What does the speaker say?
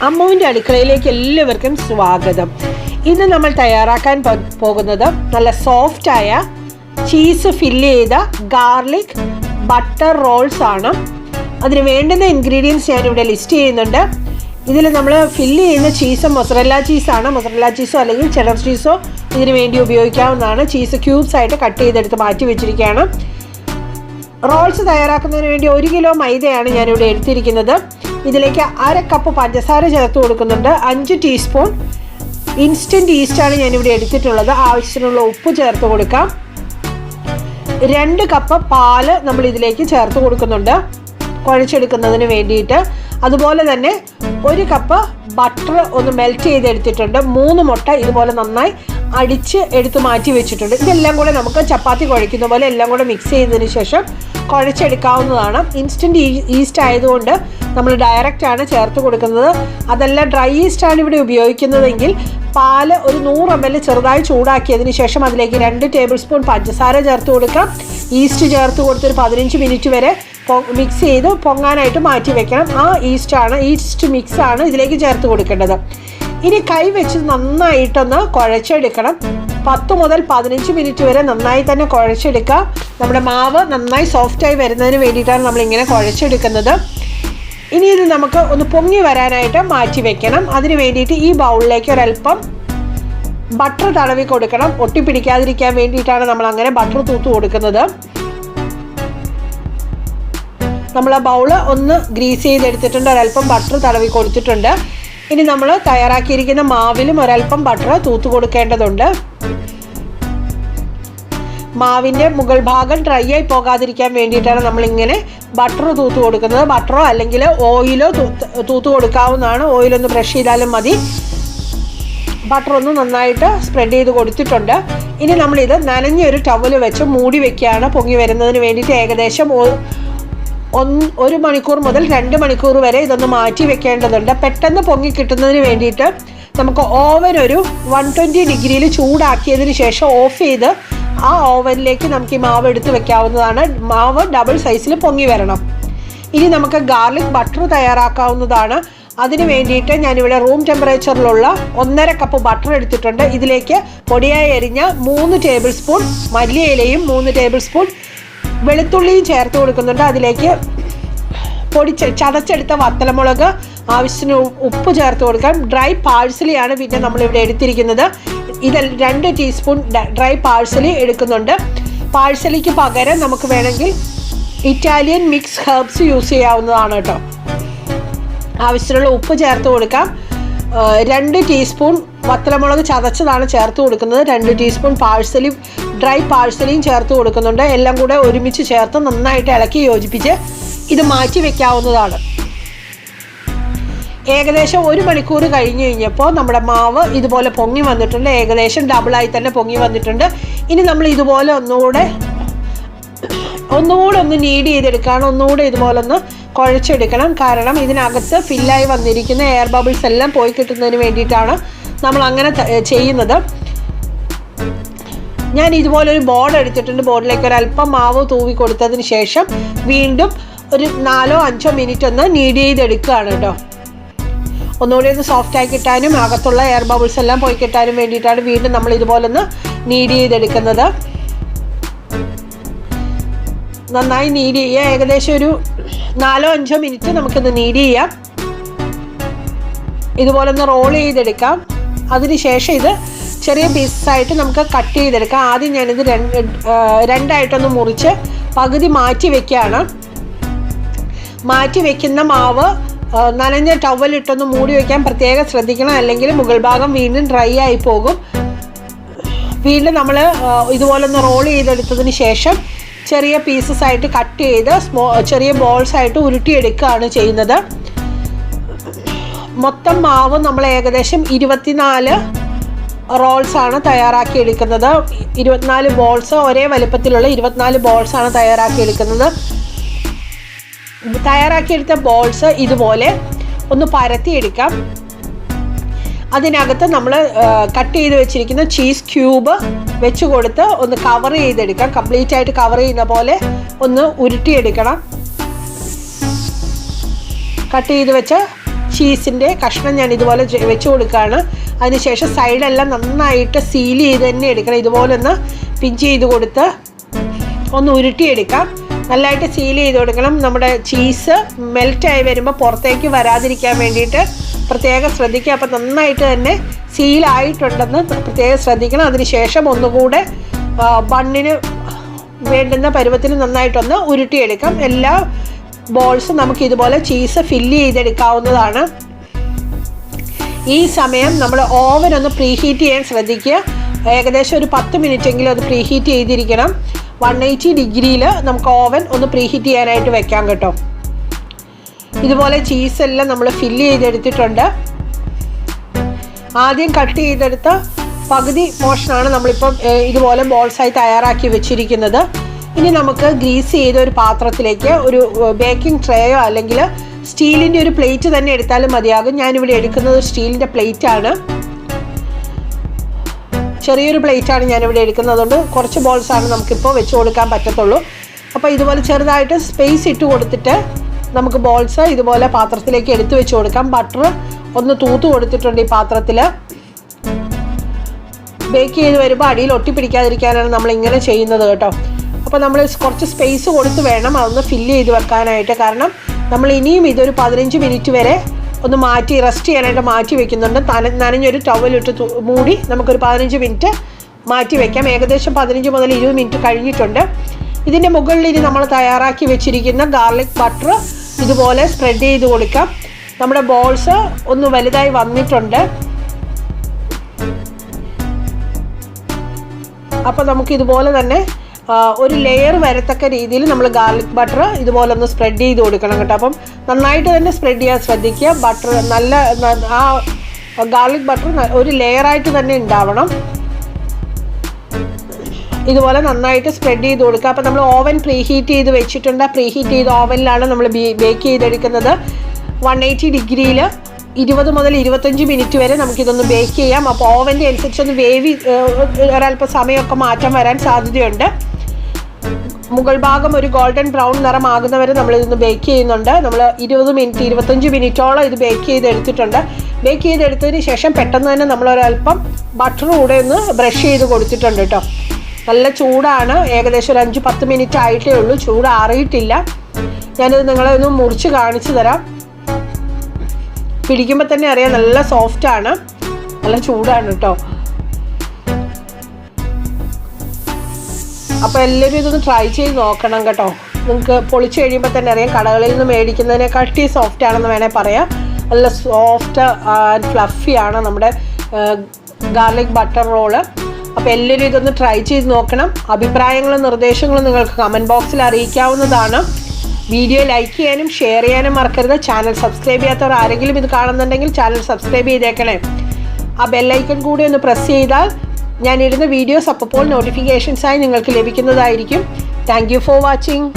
അമ്മുവിൻ്റെ അടുക്കളയിലേക്ക് എല്ലാവർക്കും സ്വാഗതം. ഇന്ന് നമ്മൾ തയ്യാറാക്കാൻ പോകുന്നത് നല്ല സോഫ്റ്റായ ചീസ് ഫില്ല് ചെയ്ത ഗാർലിക് ബട്ടർ റോൾസ് ആണ്. അതിന് വേണ്ടുന്ന ഇൻഗ്രീഡിയൻസ് ഞാനിവിടെ ലിസ്റ്റ് ചെയ്യുന്നുണ്ട്. ഇതിൽ നമ്മൾ ഫില്ല് ചെയ്യുന്ന ചീസ് മൊസറല്ല ചീസാണ്. മൊസറല്ല ചീസോ അല്ലെങ്കിൽ ചെഡർ ചീസോ ഇതിന് വേണ്ടി ഉപയോഗിക്കാവുന്നതാണ്. ചീസ് ക്യൂബ്സ് ആയിട്ട് കട്ട് ചെയ്തെടുത്ത് മാറ്റി വെച്ചിരിക്കുകയാണ്. റോൾസ് തയ്യാറാക്കുന്നതിന് വേണ്ടി 1 കിലോ മൈദയാണ് ഞാനിവിടെ എടുത്തിരിക്കുന്നത്. ഇതിലേക്ക് 1/2 കപ്പ് പഞ്ചസാര ചേർത്ത് കൊടുക്കുന്നുണ്ട്. 5 ടീസ്പൂൺ ഇൻസ്റ്റൻറ്റ് ഈസ്റ്റാണ് ഞാനിവിടെ എടുത്തിട്ടുള്ളത്. ആവശ്യത്തിനുള്ള ഉപ്പ് ചേർത്ത് കൊടുക്കാം. 2 കപ്പ് പാല് നമ്മൾ ഇതിലേക്ക് ചേർത്ത് കൊടുക്കുന്നുണ്ട് കുഴച്ചെടുക്കുന്നതിന് വേണ്ടിയിട്ട്. അതുപോലെ തന്നെ 1 കപ്പ് ബട്ടർ ഒന്ന് മെൽറ്റ് ചെയ്തെടുത്തിട്ടുണ്ട്. 3 മുട്ട ഇതുപോലെ നന്നായി അടിച്ച് എടുത്ത് മാറ്റി വെച്ചിട്ടുണ്ട്. ഇതെല്ലാം കൂടെ നമുക്ക് ചപ്പാത്തി കുഴയ്ക്കുന്ന പോലെ എല്ലാം കൂടെ മിക്സ് ചെയ്തതിന് ശേഷം കുഴച്ചെടുക്കാവുന്നതാണ്. ഇൻസ്റ്റൻറ്റ് ഈസ്റ്റ് ആയതുകൊണ്ട് നമ്മൾ ഡയറക്റ്റാണ് ചേർത്ത് കൊടുക്കുന്നത്. അതല്ല ഡ്രൈ ഈസ്റ്റാണ് ഇവിടെ ഉപയോഗിക്കുന്നതെങ്കിൽ പാല് ഒരു 100 ml ചെറുതായി ചൂടാക്കിയതിന് ശേഷം അതിലേക്ക് 2 ടേബിൾ സ്പൂൺ പഞ്ചസാര ചേർത്ത് കൊടുക്കാം. ഈസ്റ്റ് ചേർത്ത് കൊടുത്തൊരു 15 മിനിറ്റ് വരെ മിക്സ് ചെയ്ത് പൊങ്ങാനായിട്ട് മാറ്റി വെക്കണം. ആ ഈസ്റ്റ് മിക്സാണ് ഇതിലേക്ക് ചേർത്ത് കൊടുക്കേണ്ടത്. ഇനി കൈ വെച്ച് നന്നായിട്ടൊന്ന് കുഴച്ചെടുക്കണം. 10 മുതൽ 15 മിനിറ്റ് വരെ നന്നായി തന്നെ കുഴച്ചെടുക്കുക. നമ്മുടെ മാവ് നന്നായി സോഫ്റ്റായി വരുന്നതിന് വേണ്ടിയിട്ടാണ് നമ്മളിങ്ങനെ കുഴച്ചെടുക്കുന്നത്. ഇനി ഇത് നമുക്ക് ഒന്ന് പൊങ്ങി വരാനായിട്ട് മാറ്റി വെക്കണം. അതിന് വേണ്ടിയിട്ട് ഈ ബൗളിലേക്ക് ഒരല്പം ബട്ടർ തടവി കൊടുക്കണം. ഒട്ടിപ്പിടിക്കാതിരിക്കാൻ വേണ്ടിയിട്ടാണ് നമ്മൾ അങ്ങനെ ബട്ടർ തൂത്ത് കൊടുക്കുന്നത്. നമ്മൾ ആ ബൗള് ഒന്ന് ഗ്രീസ് ചെയ്തെടുത്തിട്ടുണ്ട്. ഒരല്പം ബട്ടർ തടവി കൊടുത്തിട്ടുണ്ട്. ഇനി നമ്മൾ തയ്യാറാക്കിയിരിക്കുന്ന മാവിലും ഒരല്പം ബട്ടർ തൂത്ത് കൊടുക്കേണ്ടതുണ്ട്. മാവിൻ്റെ മുകൾ ഭാഗം ഡ്രൈ ആയി പോകാതിരിക്കാൻ വേണ്ടിയിട്ടാണ് നമ്മളിങ്ങനെ ബട്ടർ തൂത്ത് കൊടുക്കുന്നത്. ബട്ടറോ അല്ലെങ്കിൽ ഓയിലോ തൂത്ത് കൊടുക്കാവുന്നതാണ്. ഓയിലൊന്ന് ബ്രഷ് ചെയ്താലും മതി. ബട്ടർ ഒന്ന് നന്നായിട്ട് സ്പ്രെഡ് ചെയ്ത് കൊടുത്തിട്ടുണ്ട്. ഇനി നമ്മളിത് നനഞ്ഞൊരു ടവല് വെച്ച് മൂടി വെക്കുകയാണ് പൊങ്ങി വരുന്നതിന് വേണ്ടിയിട്ട്. ഏകദേശം 1 മണിക്കൂർ മുതൽ 2 മണിക്കൂർ വരെ ഇതൊന്ന് മാറ്റി വെക്കേണ്ടതുണ്ട്. പെട്ടെന്ന് പൊങ്ങി കിട്ടുന്നതിന് വേണ്ടിയിട്ട് നമുക്ക് ഓവൻ ഒരു 120 ഡിഗ്രിയിൽ ചൂടാക്കിയതിന് ശേഷം ഓഫ് ചെയ്ത് ആ ഓവനിലേക്ക് നമുക്ക് ഈ മാവ് എടുത്ത് വെക്കാവുന്നതാണ്. മാവ് ഡബിൾ സൈസിൽ പൊങ്ങി വരണം. ഇനി നമുക്ക് ഗാർലിക് ബട്ടർ തയ്യാറാക്കാവുന്നതാണ്. അതിന് വേണ്ടിയിട്ട് ഞാനിവിടെ റൂം ടെമ്പറേച്ചറിലുള്ള 1.5 കപ്പ് ബട്ടർ എടുത്തിട്ടുണ്ട്. ഇതിലേക്ക് പൊടിയായി അരിഞ്ഞ 3 ടേബിൾ സ്പൂൺ മല്ലിയിലയും 3 ടേബിൾ സ്പൂൺ വെളുത്തുള്ളിയും ചേർത്ത് കൊടുക്കുന്നുണ്ട്. അതിലേക്ക് ചതച്ചെടുത്ത വത്തലമുളക്, ആവശ്യത്തിന് ഉപ്പ് ചേർത്ത് കൊടുക്കാം. ഡ്രൈ പാഴ്സലിയാണ് പിന്നെ നമ്മളിവിടെ എടുത്തിരിക്കുന്നത്. ഇതിൽ 2 ടീസ്പൂൺ ഡ്രൈ പാഴ്സലി എടുക്കുന്നുണ്ട്. പാഴ്സലിക്ക് പകരം നമുക്ക് വേണമെങ്കിൽ ഇറ്റാലിയൻ മിക്സ് ഹെർബ്സ് യൂസ് ചെയ്യാവുന്നതാണ് കേട്ടോ. ആവശ്യത്തിനുള്ള ഉപ്പ് ചേർത്ത് കൊടുക്കാം. 2 ടീസ്പൂൺ വത്തലമുളക് ചതച്ചതാണ് ചേർത്ത് കൊടുക്കുന്നത്. 2 ടീസ്പൂൺ ഡ്രൈ പാഴ്സലിയും ചേർത്ത് കൊടുക്കുന്നുണ്ട്. എല്ലാം കൂടെ ഒരുമിച്ച് ചേർത്ത് നന്നായിട്ട് ഇളക്കി യോജിപ്പിച്ച് ഇത് മാറ്റി വെക്കാവുന്നതാണ്. ഏകദേശം 1 മണിക്കൂർ കഴിഞ്ഞപ്പോൾ നമ്മുടെ മാവ് ഇതുപോലെ പൊങ്ങി വന്നിട്ടുണ്ട്. ഏകദേശം ഡബിളായി തന്നെ പൊങ്ങി വന്നിട്ടുണ്ട്. ഇനി നമ്മൾ ഇതുപോലെ ഒന്നുകൂടെ ഒന്ന് നീഡ് ചെയ്തെടുക്കുകയാണ്. ഒന്നുകൂടെ ഇതുപോലെ ഒന്ന് കുഴച്ചെടുക്കണം. കാരണം ഇതിനകത്ത് ഫില്ലായി വന്നിരിക്കുന്ന എയർ ബബിൾസ് എല്ലാം പോയി കിട്ടുന്നതിന് വേണ്ടിയിട്ടാണ് നമ്മൾ അങ്ങനെ ചെയ്യുന്നത്. ഞാൻ ഇതുപോലെ ഒരു ബോർഡ് എടുത്തിട്ടുണ്ട്. ബോർഡിലേക്ക് ഒരല്പം മാവ് തൂവി കൊടുത്തതിന് ശേഷം വീണ്ടും ഒരു 4-5 മിനിറ്റ് ഒന്ന് നീഡ് ചെയ്തെടുക്കുകയാണ് കേട്ടോ. ഒന്നുകൂടി ഒന്ന് സോഫ്റ്റായി കിട്ടാനും അകത്തുള്ള എയർ ബബിൾസ് എല്ലാം പോയി കിട്ടാനും വേണ്ടിയിട്ടാണ് വീണ്ടും നമ്മൾ ഇതുപോലെ ഒന്ന് നീഡ് ചെയ്തെടുക്കുന്നത്. നന്നായി നീഡ് ചെയ്യുക. ഏകദേശം ഒരു 4-5 മിനിറ്റ് നമുക്കിത് നീഡ് ചെയ്യാം. ഇതുപോലെ ഒന്ന് റോൾ ചെയ്തെടുക്കാം. അതിനുശേഷം ഇത് ചെറിയ പീസസായിട്ട് നമുക്ക് കട്ട് ചെയ്തെടുക്കാം. ആദ്യം ഞാനിത് രണ്ടായിട്ടൊന്ന് മുറിച്ച് പകുതി മാറ്റി വെക്കുകയാണ്. മാറ്റി വെക്കുന്ന മാവ് നനഞ്ഞ ടവലിട്ടൊന്ന് മൂടി വയ്ക്കാൻ പ്രത്യേകം ശ്രദ്ധിക്കണം. അല്ലെങ്കിൽ മുകൾ ഭാഗം വീണ്ടും ഡ്രൈ ആയി പോകും. വീണ്ടും നമ്മൾ ഇതുപോലെ ഒന്ന് റോൾ ചെയ്തെടുത്തതിന് ശേഷം ചെറിയ പീസസായിട്ട് കട്ട് ചെയ്ത് ചെറിയ ബോൾസായിട്ട് ഉരുട്ടിയെടുക്കുകയാണ് ചെയ്യുന്നത്. മൊത്തം മാവ് നമ്മൾ ഏകദേശം 24 റോൾസാണ് തയ്യാറാക്കിയെടുക്കുന്നത്. 24 ബോൾസ്, ഒരേ വലുപ്പത്തിലുള്ള 24 ബോൾസാണ് തയ്യാറാക്കിയെടുക്കുന്നത്. തയ്യാറാക്കിയെടുത്ത ബോൾസ് ഇതുപോലെ ഒന്ന് പരത്തിയെടുക്കാം. അതിനകത്ത് നമ്മൾ കട്ട് ചെയ്ത് വെച്ചിരിക്കുന്ന ചീസ് ക്യൂബ് വെച്ച് കൊടുത്ത് ഒന്ന് കവർ ചെയ്തെടുക്കാം. കംപ്ലീറ്റ് ആയിട്ട് കവർ ചെയ്യുന്ന പോലെ ഒന്ന് ഉരുട്ടിയെടുക്കണം. കട്ട് ചെയ്ത് വെച്ച ചീസിൻ്റെ കഷ്ണം ഞാൻ ഇതുപോലെ വെച്ച് കൊടുക്കുകയാണ്. അതിനുശേഷം സൈഡെല്ലാം നന്നായിട്ട് സീൽ ചെയ്ത് തന്നെ എടുക്കണം. ഇതുപോലെ ഒന്ന് പിഞ്ച് ചെയ്ത് കൊടുത്ത് ഒന്ന് ഉരുട്ടിയെടുക്കാം. നല്ലതായിട്ട് സീൽ ചെയ്ത് കൊടുക്കണം. നമ്മുടെ ചീസ് മെൽറ്റായി വരുമ്പോൾ പുറത്തേക്ക് വരാതിരിക്കാൻ വേണ്ടിയിട്ട് പ്രത്യേകം ശ്രദ്ധിക്കുക. അപ്പോൾ നന്നായിട്ട് തന്നെ സീലായിട്ടുണ്ടെന്ന് പ്രത്യേകം ശ്രദ്ധിക്കണം. അതിനുശേഷം ഒന്നുകൂടെ ബണ്ണിന് വേണ്ടുന്ന പരുവത്തിൽ നന്നായിട്ടൊന്ന് ഉരുട്ടിയെടുക്കാം. എല്ലാ ബോൾസും നമുക്ക് ഇതുപോലെ ചീസ് ഫില്ല് ചെയ്തെടുക്കാവുന്നതാണ്. ഈ സമയം നമ്മൾ ഓവൻ ഒന്ന് പ്രീഹീറ്റ് ചെയ്യാൻ ശ്രദ്ധിക്കുക. ഏകദേശം ഒരു 10 മിനിറ്റെങ്കിലും അത് പ്രീഹീറ്റ് ചെയ്തിരിക്കണം. 180 ഡിഗ്രിയിൽ നമുക്ക് ഓവൻ ഒന്ന് പ്രീഹീറ്റ് ചെയ്യാനായിട്ട് വെക്കാം കേട്ടോ. ഇതുപോലെ ചീസെല്ലാം നമ്മൾ ഫില്ല് ചെയ്തെടുത്തിട്ടുണ്ട്. ആദ്യം കട്ട് ചെയ്തെടുത്ത പകുതി പോർഷനാണ് നമ്മളിപ്പം ഇതുപോലെ ബോൾസായി തയ്യാറാക്കി വെച്ചിരിക്കുന്നത്. ഇനി നമുക്ക് ഗ്രീസ് ചെയ്ത ഒരു പാത്രത്തിലേക്ക് ഒരു ബേക്കിംഗ് ട്രേയോ അല്ലെങ്കിൽ സ്റ്റീലിൻ്റെ ഒരു പ്ലേറ്റ് തന്നെ എടുത്താലും മതിയാകും. ഞാനിവിടെ എടുക്കുന്നത് സ്റ്റീലിൻ്റെ പ്ലേറ്റാണ്. ചെറിയൊരു പ്ലേറ്റാണ് ഞാനിവിടെ എടുക്കുന്നതുകൊണ്ട് കുറച്ച് ബോൾസാണ് നമുക്കിപ്പോൾ വെച്ച് കൊടുക്കാൻ പറ്റത്തുള്ളൂ. അപ്പോൾ ഇതുപോലെ ചെറുതായിട്ട് സ്പേസ് ഇട്ട് കൊടുത്തിട്ട് നമുക്ക് ബോൾസ് ഇതുപോലെ പാത്രത്തിലേക്ക് എടുത്ത് വെച്ച് കൊടുക്കാം. ബട്ടർ ഒന്ന് തൂത്ത് കൊടുത്തിട്ടുണ്ട് ഈ പാത്രത്തിൽ. ബേക്ക് ചെയ്ത് വരുമ്പോൾ അടിയിൽ ഒട്ടിപ്പിടിക്കാതിരിക്കാനാണ് നമ്മളിങ്ങനെ ചെയ്യുന്നത് കേട്ടോ. അപ്പോൾ നമ്മൾ കുറച്ച് സ്പേസ് കൊടുത്ത് വേണം അതൊന്ന് ഫില്ല് ചെയ്ത് വെക്കാനായിട്ട്. കാരണം നമ്മൾ ഇനിയും ഇതൊരു 15 മിനിറ്റ് വരെ ഒന്ന് റെസ്റ്റ് ചെയ്യാനായിട്ട് മാറ്റി വെക്കുന്നുണ്ട്. നനഞ്ഞൊരു ടവലിട്ട് മൂടി നമുക്കൊരു 15 മിനിറ്റ് മാറ്റി വെക്കാം. ഏകദേശം 15 മുതൽ 20 മിനിറ്റ് കഴിഞ്ഞിട്ടുണ്ട്. ഇതിൻ്റെ മുകളിൽ ഇനി നമ്മൾ തയ്യാറാക്കി വെച്ചിരിക്കുന്ന ഗാർലിക് ബട്ടർ ഇതുപോലെ സ്പ്രെഡ് ചെയ്ത് കൊടുക്കാം. നമ്മുടെ ബോൾസ് ഒന്ന് വലുതായി വന്നിട്ടുണ്ട്. അപ്പോൾ നമുക്ക് ഇതുപോലെ തന്നെ ഒരു ലെയർ വരത്തക്ക രീതിയിൽ നമ്മൾ ഗാർലിക് ബട്ടർ ഇതുപോലെ ഒന്ന് സ്പ്രെഡ് ചെയ്ത് കൊടുക്കണം കേട്ടോ. അപ്പം നന്നായിട്ട് തന്നെ സ്പ്രെഡ് ചെയ്യാൻ ശ്രദ്ധിക്കുക. ബട്ടർ ആ ഗാർലിക് ബട്ടർ ഒരു ലെയറായിട്ട് തന്നെ ഉണ്ടാവണം. ഇതുപോലെ നന്നായിട്ട് സ്പ്രെഡ് ചെയ്ത് കൊടുക്കുക. അപ്പോൾ നമ്മൾ ഓവൻ പ്രീഹീറ്റ് ചെയ്ത് വെച്ചിട്ടുണ്ട്. പ്രീഹീറ്റ് ചെയ്ത ഓവനിലാണ് നമ്മൾ ബേക്ക് ചെയ്തെടുക്കുന്നത്. 180 ഡിഗ്രിയിൽ 20 മുതൽ 25 മിനിറ്റ് വരെ നമുക്കിതൊന്ന് ബേക്ക് ചെയ്യാം. അപ്പോൾ ഓവൻ്റെ അനുസരിച്ചൊന്ന് ഒരല്പം സമയമൊക്കെ മാറ്റം വരാൻ സാധ്യതയുണ്ട്. മുകൾ ഭാഗം ഒരു ഗോൾഡൻ ബ്രൗൺ നിറമാകുന്നവരെ നമ്മളിതൊന്ന് ബേക്ക് ചെയ്യുന്നുണ്ട്. നമ്മൾ 25 മിനിറ്റോളം ഇത് ബേക്ക് ചെയ്തെടുത്തിട്ടുണ്ട്. ബേക്ക് ചെയ്തെടുത്തതിന് ശേഷം പെട്ടെന്ന് തന്നെ നമ്മളൊരല്പം ബട്ടർ കൂടെ ഒന്ന് ബ്രഷ് ചെയ്ത് കൊടുത്തിട്ടുണ്ട് കേട്ടോ. നല്ല ചൂടാണ്. ഏകദേശം ഒരു 5-10 മിനിറ്റ് ആയിട്ടേ ഉള്ളൂ. ചൂട് ആറിയിട്ടില്ല. ഞാനിത് നിങ്ങളെ ഒന്ന് മുറിച്ച് കാണിച്ചു തരാം. പിടിക്കുമ്പോൾ തന്നെ അറിയാം നല്ല സോഫ്റ്റാണ്, നല്ല ചൂടാണ് കേട്ടോ. അപ്പോൾ എല്ലാവരും ഇതൊന്ന് ട്രൈ ചെയ്ത് നോക്കണം കേട്ടോ. നിങ്ങൾക്ക് പൊളിച്ച് കഴിയുമ്പോൾ തന്നെ അറിയാം കടകളിൽ നിന്ന് മേടിക്കുന്നതിനെക്കാട്ടി സോഫ്റ്റ് ആണെന്ന് വേണേൽ പറയാം. നല്ല സോഫ്റ്റ് ആൻഡ് ഫ്ലഫിയാണ് നമ്മുടെ ഗാർലിക് ബട്ടർ റോള്. അപ്പോൾ എല്ലാവരും ഇതൊന്ന് ട്രൈ ചെയ്ത് നോക്കണം. അഭിപ്രായങ്ങളും നിർദ്ദേശങ്ങളും നിങ്ങൾക്ക് കമൻറ്റ് ബോക്സിൽ അറിയിക്കാവുന്നതാണ്. വീഡിയോ ലൈക്ക് ചെയ്യാനും ഷെയർ ചെയ്യാനും മറക്കരുത്. ചാനൽ സബ്സ്ക്രൈബ് ചെയ്യാത്തവർ ആരെങ്കിലും ഇത് കാണുന്നുണ്ടെങ്കിൽ ചാനൽ സബ്സ്ക്രൈബ് ചെയ്തേക്കണേ. ആ ബെല്ലൈക്കൺ കൂടി ഒന്ന് പ്രസ് ചെയ്താൽ ഞാനിടുന്ന വീഡിയോസ് അപ്പോൾ നോട്ടിഫിക്കേഷൻസായി നിങ്ങൾക്ക് ലഭിക്കുന്നതായിരിക്കും. Thank you for watching.